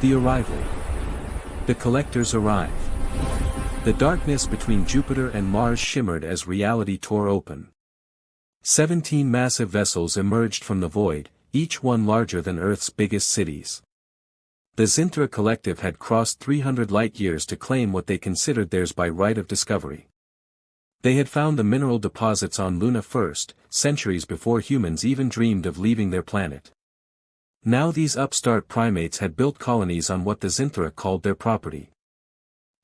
The arrival. The collectors arrive. The darkness between Jupiter and Mars shimmered as reality tore open. 17 massive vessels emerged from the void, each one larger than Earth's biggest cities. The Zintra collective had crossed 300 light-years to claim what they considered theirs by right of discovery. They had found the mineral deposits on Luna first, centuries before humans even dreamed of leaving their planet. Now these upstart primates had built colonies on what the Zintra called their property.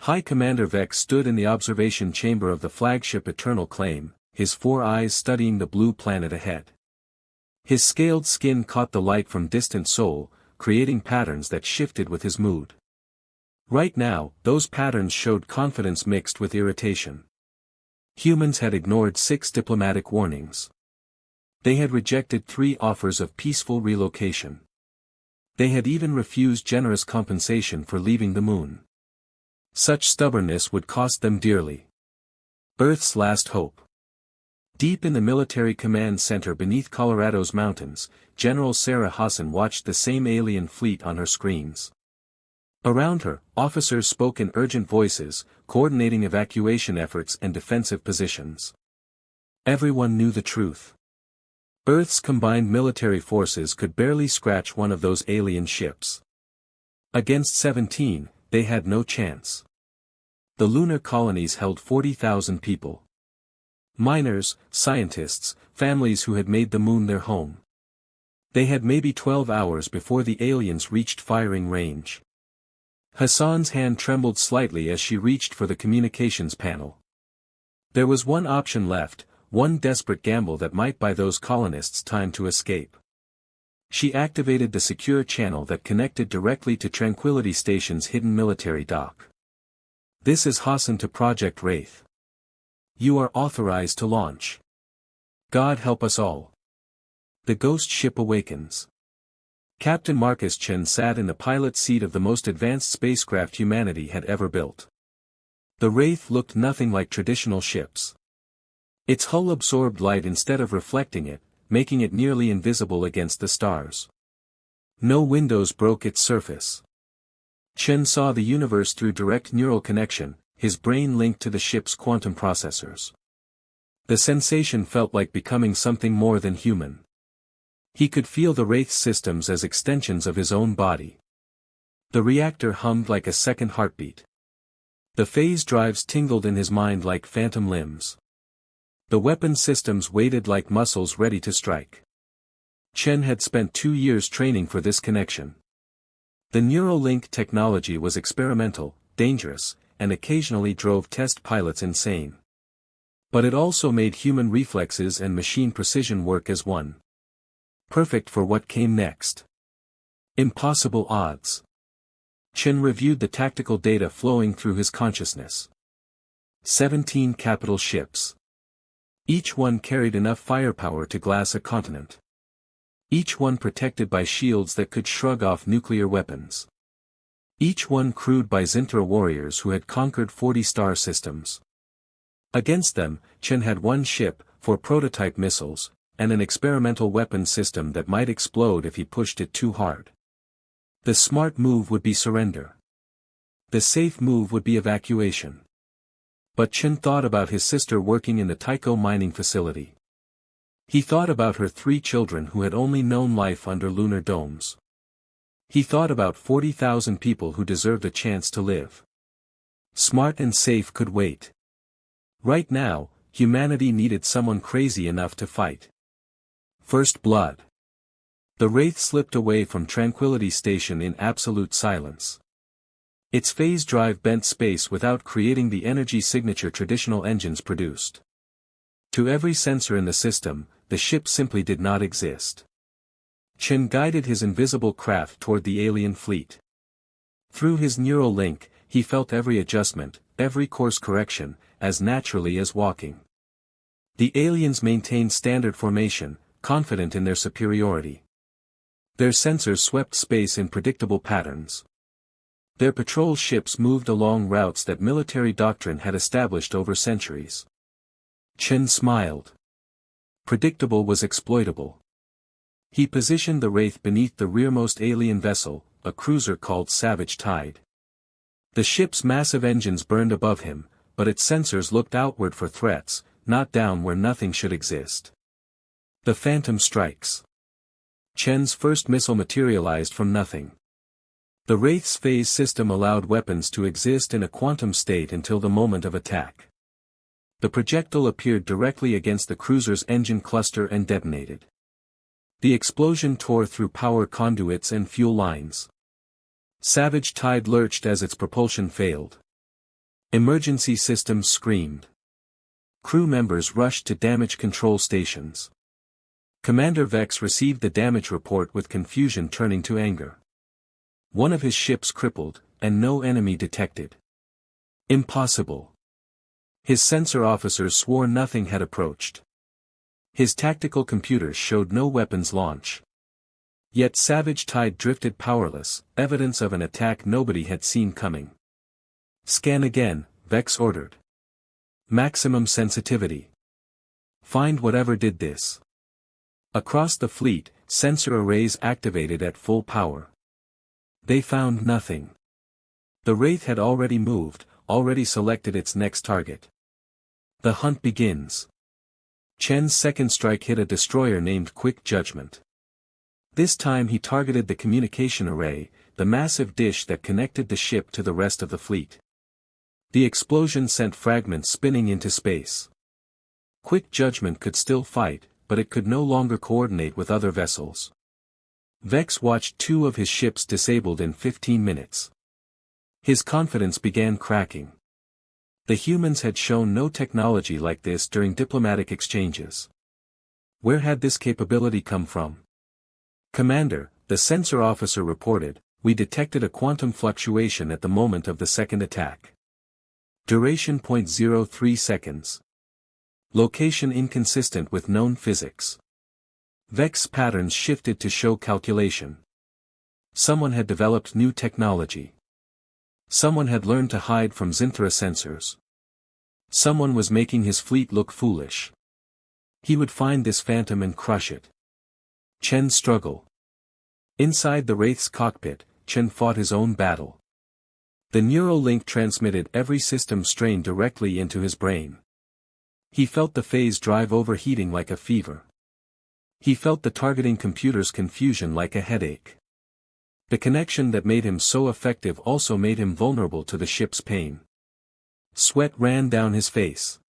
High Commander Vex stood in the observation chamber of the flagship Eternal Claim, his 4 eyes studying the blue planet ahead. His scaled skin caught the light from distant Sol, creating patterns that shifted with his mood. Right now, those patterns showed confidence mixed with irritation. Humans had ignored 6 diplomatic warnings. They had rejected 3 offers of peaceful relocation. They had even refused generous compensation for leaving the moon. Such stubbornness would cost them dearly. Earth's last hope. Deep in the military command center beneath Colorado's mountains, General Sarah Hassan watched the same alien fleet on her screens. Around her, officers spoke in urgent voices, coordinating evacuation efforts and defensive positions. Everyone knew the truth. Earth's combined military forces could barely scratch one of those alien ships. Against 17, they had no chance. The lunar colonies held 40,000 people. Miners, scientists, families who had made the moon their home. They had maybe 12 hours before the aliens reached firing range. Hassan's hand trembled slightly as she reached for the communications panel. There was one option left, one desperate gamble that might buy those colonists time to escape. She activated the secure channel that connected directly to Tranquility Station's hidden military dock. This is Hassan to Project Wraith. You are authorized to launch. God help us all. The ghost ship awakens. Captain Marcus Chen sat in the pilot seat of the most advanced spacecraft humanity had ever built. The Wraith looked nothing like traditional ships. Its hull absorbed light instead of reflecting it, making it nearly invisible against the stars. No windows broke its surface. Chen saw the universe through direct neural connection, his brain linked to the ship's quantum processors. The sensation felt like becoming something more than human. He could feel the Wraith's systems as extensions of his own body. The reactor hummed like a second heartbeat. The phase drives tingled in his mind like phantom limbs. The weapon systems waited like muscles ready to strike. Chen had spent 2 years training for this connection. The Neuralink technology was experimental, dangerous, and occasionally drove test pilots insane. But it also made human reflexes and machine precision work as one. Perfect for what came next. Impossible odds. Chen reviewed the tactical data flowing through his consciousness. 17 capital ships. Each one carried enough firepower to glass a continent. Each one protected by shields that could shrug off nuclear weapons. Each one crewed by Zintra warriors who had conquered 40 star systems. Against them, Chen had one ship, 4 prototype missiles, and an experimental weapon system that might explode if he pushed it too hard. The smart move would be surrender. The safe move would be evacuation. But Chen thought about his sister working in the Tycho mining facility. He thought about her 3 children who had only known life under lunar domes. He thought about 40,000 people who deserved a chance to live. Smart and safe could wait. Right now, humanity needed someone crazy enough to fight. First blood. The Wraith slipped away from Tranquility Station in absolute silence. Its phase drive bent space without creating the energy signature traditional engines produced. To every sensor in the system, the ship simply did not exist. Chen guided his invisible craft toward the alien fleet. Through his neural link, he felt every adjustment, every course correction, as naturally as walking. The aliens maintained standard formation, confident in their superiority. Their sensors swept space in predictable patterns. Their patrol ships moved along routes that military doctrine had established over centuries. Chen smiled. Predictable was exploitable. He positioned the Wraith beneath the rearmost alien vessel, a cruiser called Savage Tide. The ship's massive engines burned above him, but its sensors looked outward for threats, not down where nothing should exist. The Phantom strikes. Chen's first missile materialized from nothing. The Wraith's phase system allowed weapons to exist in a quantum state until the moment of attack. The projectile appeared directly against the cruiser's engine cluster and detonated. The explosion tore through power conduits and fuel lines. Savage Tide lurched as its propulsion failed. Emergency systems screamed. Crew members rushed to damage control stations. Commander Vex received the damage report with confusion turning to anger. One of his ships crippled, and no enemy detected. Impossible. His sensor officers swore nothing had approached. His tactical computers showed no weapons launch. Yet Savage Tide drifted powerless, evidence of an attack nobody had seen coming. Scan again, Vex ordered. Maximum sensitivity. Find whatever did this. Across the fleet, sensor arrays activated at full power. They found nothing. The Wraith had already moved, already selected its next target. The hunt begins. Chen's second strike hit a destroyer named Quick Judgment. This time he targeted the communication array, the massive dish that connected the ship to the rest of the fleet. The explosion sent fragments spinning into space. Quick Judgment could still fight, but it could no longer coordinate with other vessels. Vex watched 2 of his ships disabled in 15 minutes. His confidence began cracking. The humans had shown no technology like this during diplomatic exchanges. Where had this capability come from? Commander, the sensor officer reported, we detected a quantum fluctuation at the moment of the second attack. Duration 0.03 seconds. Location inconsistent with known physics. Vex patterns shifted to show calculation. Someone had developed new technology. Someone had learned to hide from Zinthra sensors. Someone was making his fleet look foolish. He would find this phantom and crush it. Chen's struggle. Inside the Wraith's cockpit, Chen fought his own battle. The neural link transmitted every system strain directly into his brain. He felt the phase drive overheating like a fever. He felt the targeting computer's confusion like a headache. The connection that made him so effective also made him vulnerable to the ship's pain. Sweat ran down his face.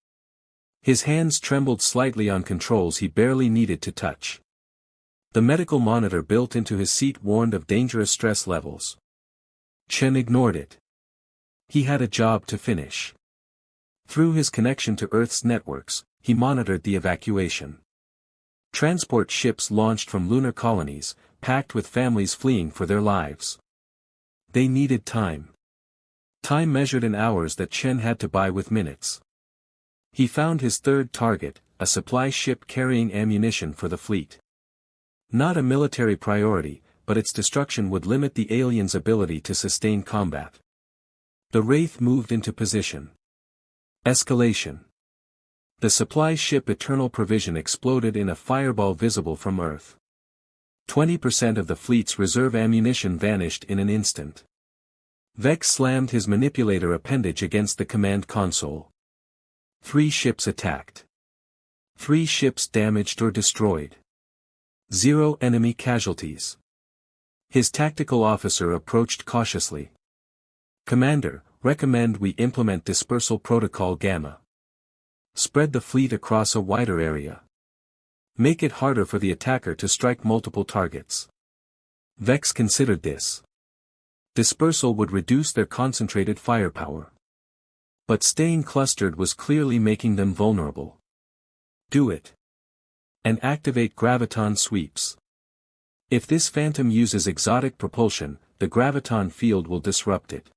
His hands trembled slightly on controls he barely needed to touch. The medical monitor built into his seat warned of dangerous stress levels. Chen ignored it. He had a job to finish. Through his connection to Earth's networks, he monitored the evacuation. Transport ships launched from lunar colonies, packed with families fleeing for their lives. They needed time. Time measured in hours that Chen had to buy with minutes. He found his third target, a supply ship carrying ammunition for the fleet. Not a military priority, but its destruction would limit the aliens' ability to sustain combat. The Wraith moved into position. Escalation. The supply ship Eternal Provision exploded in a fireball visible from Earth. 20% of the fleet's reserve ammunition vanished in an instant. Vex slammed his manipulator appendage against the command console. 3 ships attacked. 3 ships damaged or destroyed. 0 enemy casualties. His tactical officer approached cautiously. Commander, recommend we implement Dispersal Protocol Gamma. Spread the fleet across a wider area. Make it harder for the attacker to strike multiple targets. Vex considered this. Dispersal would reduce their concentrated firepower. But staying clustered was clearly making them vulnerable. Do it. And activate graviton sweeps. If this phantom uses exotic propulsion, the graviton field will disrupt it.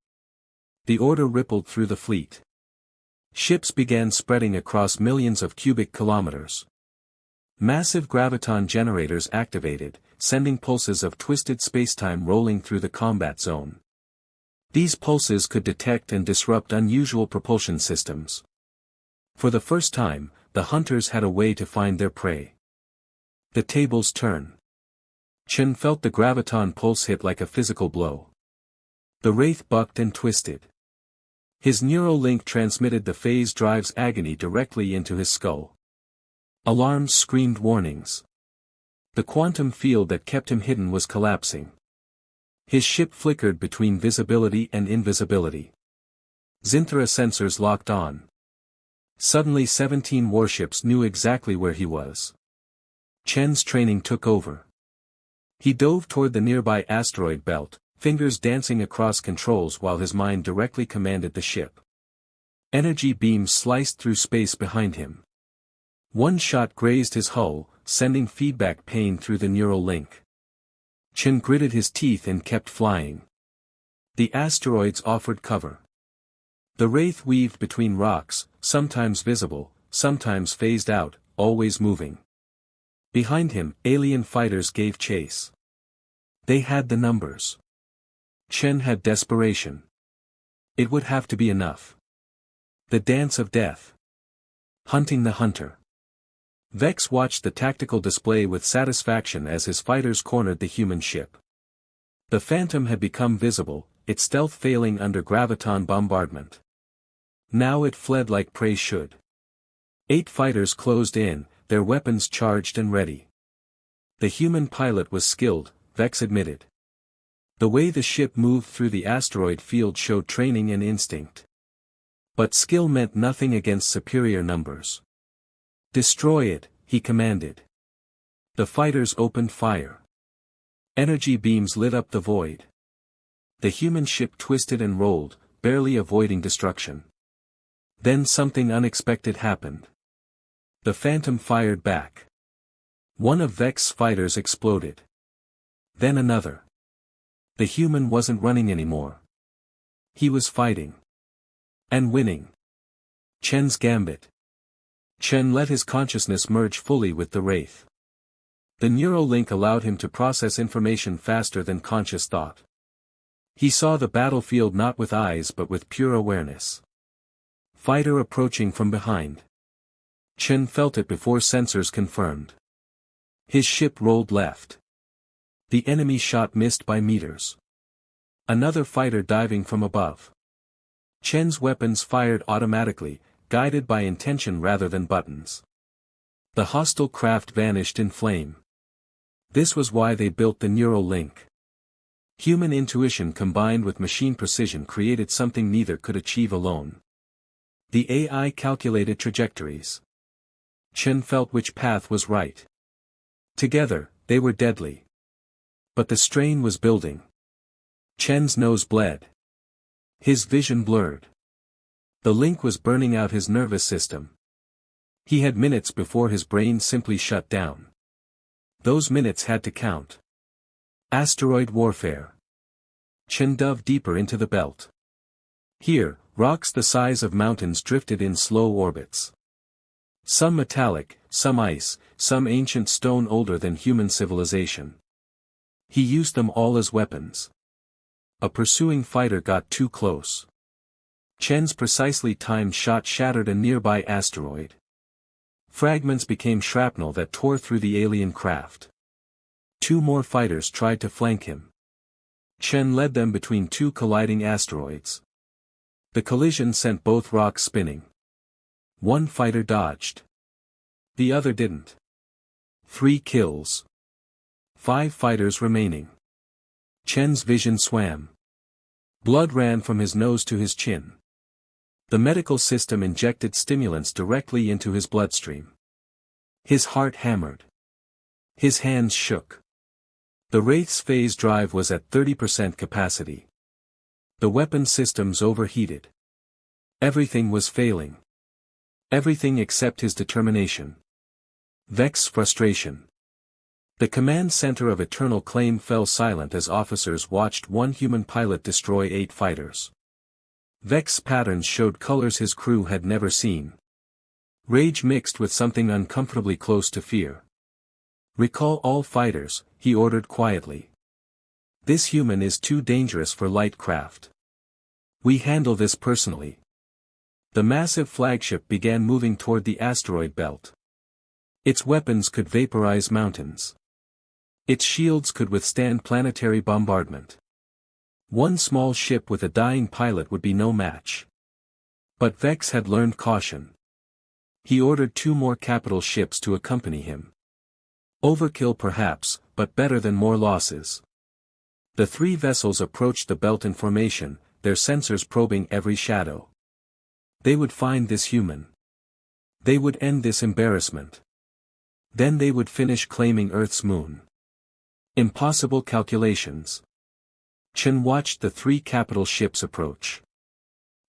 The order rippled through the fleet. Ships began spreading across millions of cubic kilometers. Massive graviton generators activated, sending pulses of twisted spacetime rolling through the combat zone. These pulses could detect and disrupt unusual propulsion systems. For the first time, the hunters had a way to find their prey. The tables turn. Chen felt the graviton pulse hit like a physical blow. The wraith bucked and twisted. His neural link transmitted the phase drive's agony directly into his skull. Alarms screamed warnings. The quantum field that kept him hidden was collapsing. His ship flickered between visibility and invisibility. Zinthra sensors locked on. Suddenly 17 warships knew exactly where he was. Chen's training took over. He dove toward the nearby asteroid belt, fingers dancing across controls while his mind directly commanded the ship. Energy beams sliced through space behind him. One shot grazed his hull, sending feedback pain through the neural link. Chen gritted his teeth and kept flying. The asteroids offered cover. The wraith weaved between rocks, sometimes visible, sometimes phased out, always moving. Behind him, alien fighters gave chase. They had the numbers. Chen had desperation. It would have to be enough. The dance of death. Hunting the hunter. Vex watched the tactical display with satisfaction as his fighters cornered the human ship. The Phantom had become visible, its stealth failing under graviton bombardment. Now it fled like prey should. 8 fighters closed in, their weapons charged and ready. The human pilot was skilled, Vex admitted. The way the ship moved through the asteroid field showed training and instinct. But skill meant nothing against superior numbers. "Destroy it," he commanded. The fighters opened fire. Energy beams lit up the void. The human ship twisted and rolled, barely avoiding destruction. Then something unexpected happened. The Phantom fired back. One of Vex's fighters exploded. Then another. The human wasn't running anymore. He was fighting. And winning. Chen's gambit. Chen let his consciousness merge fully with the wraith. The neural link allowed him to process information faster than conscious thought. He saw the battlefield not with eyes but with pure awareness. Fighter approaching from behind. Chen felt it before sensors confirmed. His ship rolled left. The enemy shot missed by meters. Another fighter diving from above. Chen's weapons fired automatically, guided by intention rather than buttons. The hostile craft vanished in flame. This was why they built the neural link. Human intuition combined with machine precision created something neither could achieve alone. The AI calculated trajectories. Chen felt which path was right. Together, they were deadly. But the strain was building. Chen's nose bled. His vision blurred. The link was burning out his nervous system. He had minutes before his brain simply shut down. Those minutes had to count. Asteroid warfare. Chen dove deeper into the belt. Here, rocks the size of mountains drifted in slow orbits. Some metallic, some ice, some ancient stone older than human civilization. He used them all as weapons. A pursuing fighter got too close. Chen's precisely timed shot shattered a nearby asteroid. Fragments became shrapnel that tore through the alien craft. 2 more fighters tried to flank him. Chen led them between 2 colliding asteroids. The collision sent both rocks spinning. 1 fighter dodged. The other didn't. 3 kills. 5 fighters remaining. Chen's vision swam. Blood ran from his nose to his chin. The medical system injected stimulants directly into his bloodstream. His heart hammered. His hands shook. The Wraith's phase drive was at 30% capacity. The weapon systems overheated. Everything was failing. Everything except his determination. Vex's frustration. The command center of Eternal Claim fell silent as officers watched one human pilot destroy 8 fighters. Vex's patterns showed colors his crew had never seen. Rage mixed with something uncomfortably close to fear. "Recall all fighters," he ordered quietly. "This human is too dangerous for light craft. We handle this personally." The massive flagship began moving toward the asteroid belt. Its weapons could vaporize mountains. Its shields could withstand planetary bombardment. One small ship with a dying pilot would be no match. But Vex had learned caution. He ordered 2 more capital ships to accompany him. Overkill perhaps, but better than more losses. The 3 vessels approached the belt in formation, their sensors probing every shadow. They would find this human. They would end this embarrassment. Then they would finish claiming Earth's moon. Impossible calculations. Chen watched the 3 capital ships approach.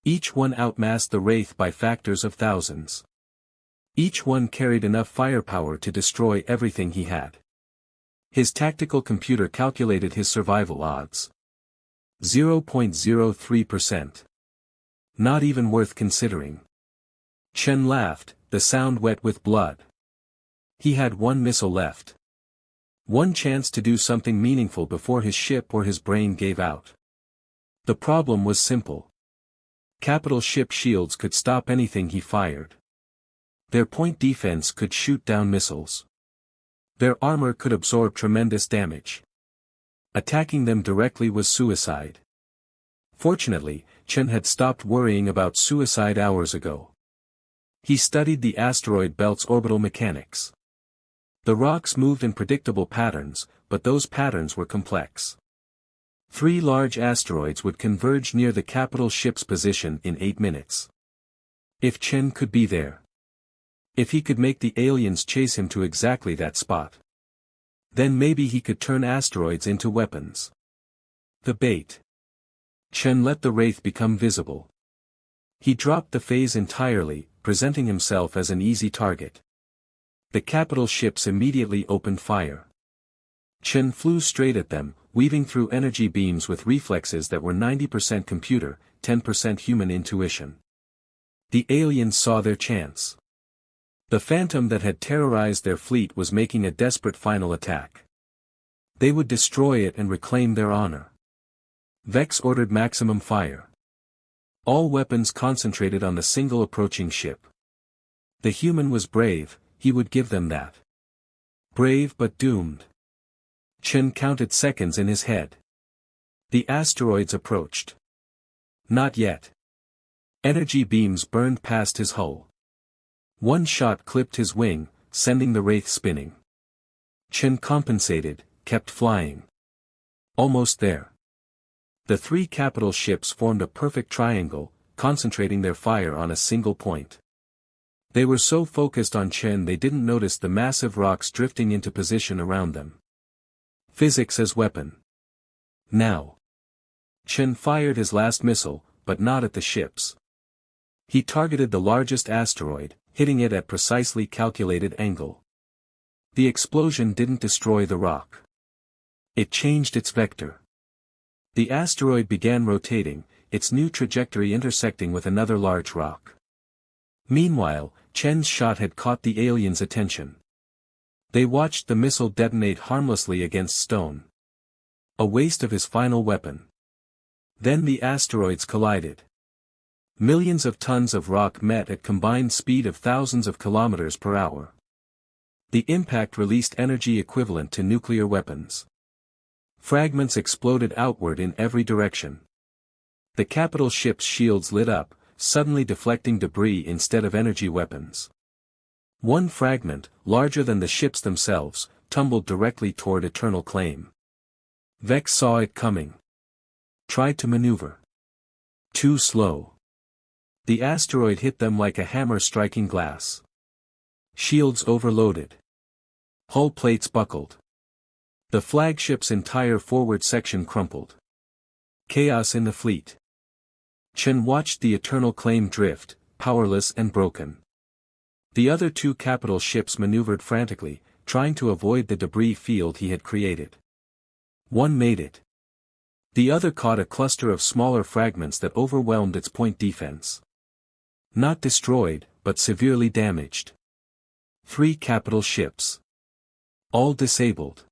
Each one outmassed the Wraith by factors of thousands. Each one carried enough firepower to destroy everything he had. His tactical computer calculated his survival odds. 0.03%. Not even worth considering. Chen laughed, the sound wet with blood. He had 1 missile left. 1 chance to do something meaningful before his ship or his brain gave out. The problem was simple. Capital ship shields could stop anything he fired. Their point defense could shoot down missiles. Their armor could absorb tremendous damage. Attacking them directly was suicide. Fortunately, Chen had stopped worrying about suicide hours ago. He studied the asteroid belt's orbital mechanics. The rocks moved in predictable patterns, but those patterns were complex. 3 large asteroids would converge near the capital ship's position in 8 minutes. If Chen could be there. If he could make the aliens chase him to exactly that spot. Then maybe he could turn asteroids into weapons. The bait. Chen let the Wraith become visible. He dropped the phase entirely, presenting himself as an easy target. The capital ships immediately opened fire. Chen flew straight at them, weaving through energy beams with reflexes that were 90% computer, 10% human intuition. The aliens saw their chance. The phantom that had terrorized their fleet was making a desperate final attack. They would destroy it and reclaim their honor. Vex ordered maximum fire. All weapons concentrated on the single approaching ship. The human was brave, he would give them that. Brave but doomed. Chen counted seconds in his head. The asteroids approached. Not yet. Energy beams burned past his hull. 1 shot clipped his wing, sending the Wraith spinning. Chen compensated, kept flying. Almost there. The 3 capital ships formed a perfect triangle, concentrating their fire on a single point. They were so focused on Chen they didn't notice the massive rocks drifting into position around them. Physics as weapon. Now. Chen fired his last missile, but not at the ships. He targeted the largest asteroid, hitting it at precisely calculated angle. The explosion didn't destroy the rock. It changed its vector. The asteroid began rotating, its new trajectory intersecting with another large rock. Meanwhile, Chen's shot had caught the aliens' attention. They watched the missile detonate harmlessly against stone. A waste of his final weapon. Then the asteroids collided. Millions of tons of rock met at combined speed of thousands of kilometers per hour. The impact released energy equivalent to nuclear weapons. Fragments exploded outward in every direction. The capital ship's shields lit up, suddenly deflecting debris instead of energy weapons. 1 fragment, larger than the ships themselves, tumbled directly toward Eternal Claim. Vex saw it coming. Tried to maneuver. Too slow. The asteroid hit them like a hammer striking glass. Shields overloaded. Hull plates buckled. The flagship's entire forward section crumpled. Chaos in the fleet. Chen watched the Eternal Claim drift, powerless and broken. The other 2 capital ships maneuvered frantically, trying to avoid the debris field he had created. One made it. The other caught a cluster of smaller fragments that overwhelmed its point defense. Not destroyed, but severely damaged. 3 capital ships. All disabled.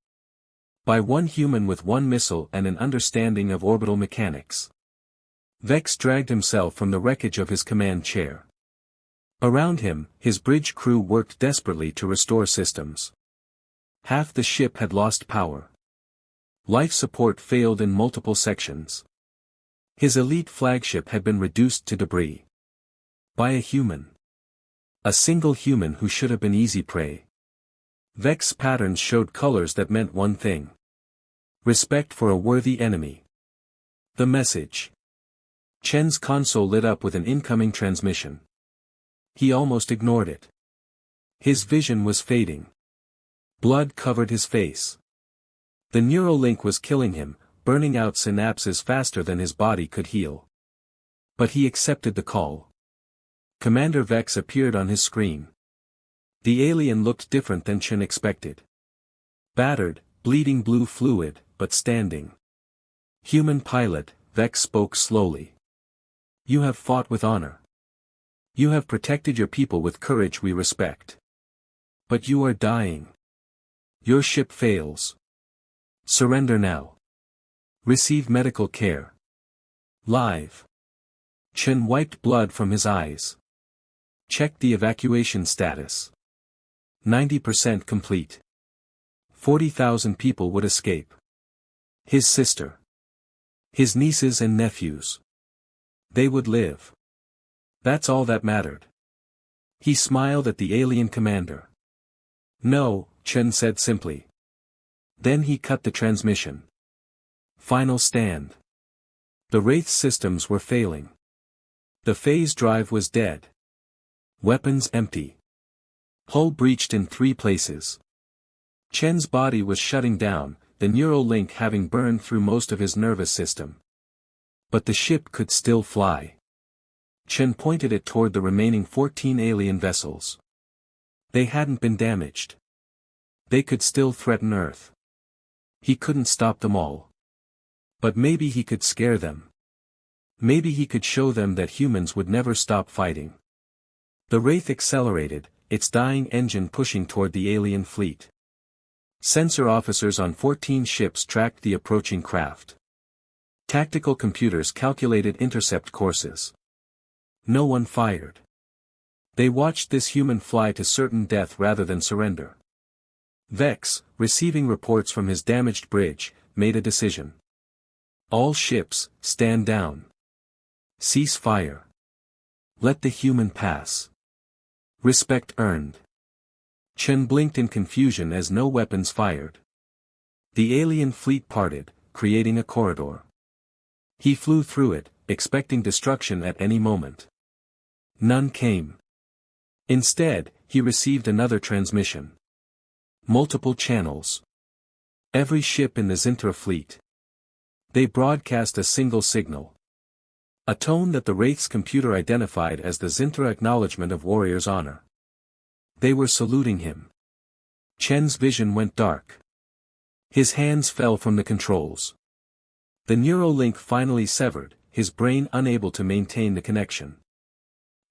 By 1 human with 1 missile and an understanding of orbital mechanics. Vex dragged himself from the wreckage of his command chair. Around him, his bridge crew worked desperately to restore systems. Half the ship had lost power. Life support failed in multiple sections. His elite flagship had been reduced to debris. By a human. A single human who should have been easy prey. Vex's patterns showed colors that meant one thing. Respect for a worthy enemy. The message. Chen's console lit up with an incoming transmission. He almost ignored it. His vision was fading. Blood covered his face. The neural link was killing him, burning out synapses faster than his body could heal. But he accepted the call. Commander Vex appeared on his screen. The alien looked different than Chen expected. Battered, bleeding blue fluid, but standing. Human pilot, Vex spoke slowly. You have fought with honor. You have protected your people with courage we respect. But you are dying. Your ship fails. Surrender now. Receive medical care. Live. Chen wiped blood from his eyes. Checked the evacuation status. 90% complete. 40,000 people would escape. His sister. His nieces and nephews. They would live. That's all that mattered. He smiled at the alien commander. No, Chen said simply. Then he cut the transmission. Final stand. The Wraith's systems were failing. The phase drive was dead. Weapons empty. Hull breached in 3 places. Chen's body was shutting down, the neural link having burned through most of his nervous system. But the ship could still fly. Chen pointed it toward the remaining 14 alien vessels. They hadn't been damaged. They could still threaten Earth. He couldn't stop them all. But maybe he could scare them. Maybe he could show them that humans would never stop fighting. The Wraith accelerated, its dying engine pushing toward the alien fleet. Sensor officers on 14 ships tracked the approaching craft. Tactical computers calculated intercept courses. No one fired. They watched this human fly to certain death rather than surrender. Vex, receiving reports from his damaged bridge, made a decision. All ships, stand down. Cease fire. Let the human pass. Respect earned. Chen blinked in confusion as no weapons fired. The alien fleet parted, creating a corridor. He flew through it, expecting destruction at any moment. None came. Instead, he received another transmission. Multiple channels. Every ship in the Zintra fleet. They broadcast a single signal. A tone that the Wraith's computer identified as the Zintra acknowledgement of warrior's honor. They were saluting him. Chen's vision went dark. His hands fell from the controls. The neural link finally severed, his brain unable to maintain the connection.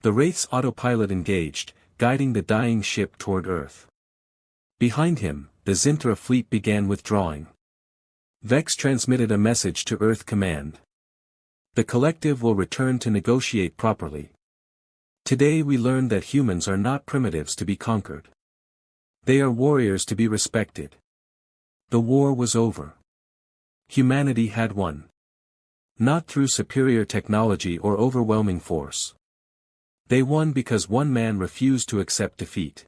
The Wraith's autopilot engaged, guiding the dying ship toward Earth. Behind him, the Zintra fleet began withdrawing. Vex transmitted a message to Earth Command. The collective will return to negotiate properly. Today we learned that humans are not primitives to be conquered. They are warriors to be respected. The war was over. Humanity had won. Not through superior technology or overwhelming force. They won because one man refused to accept defeat.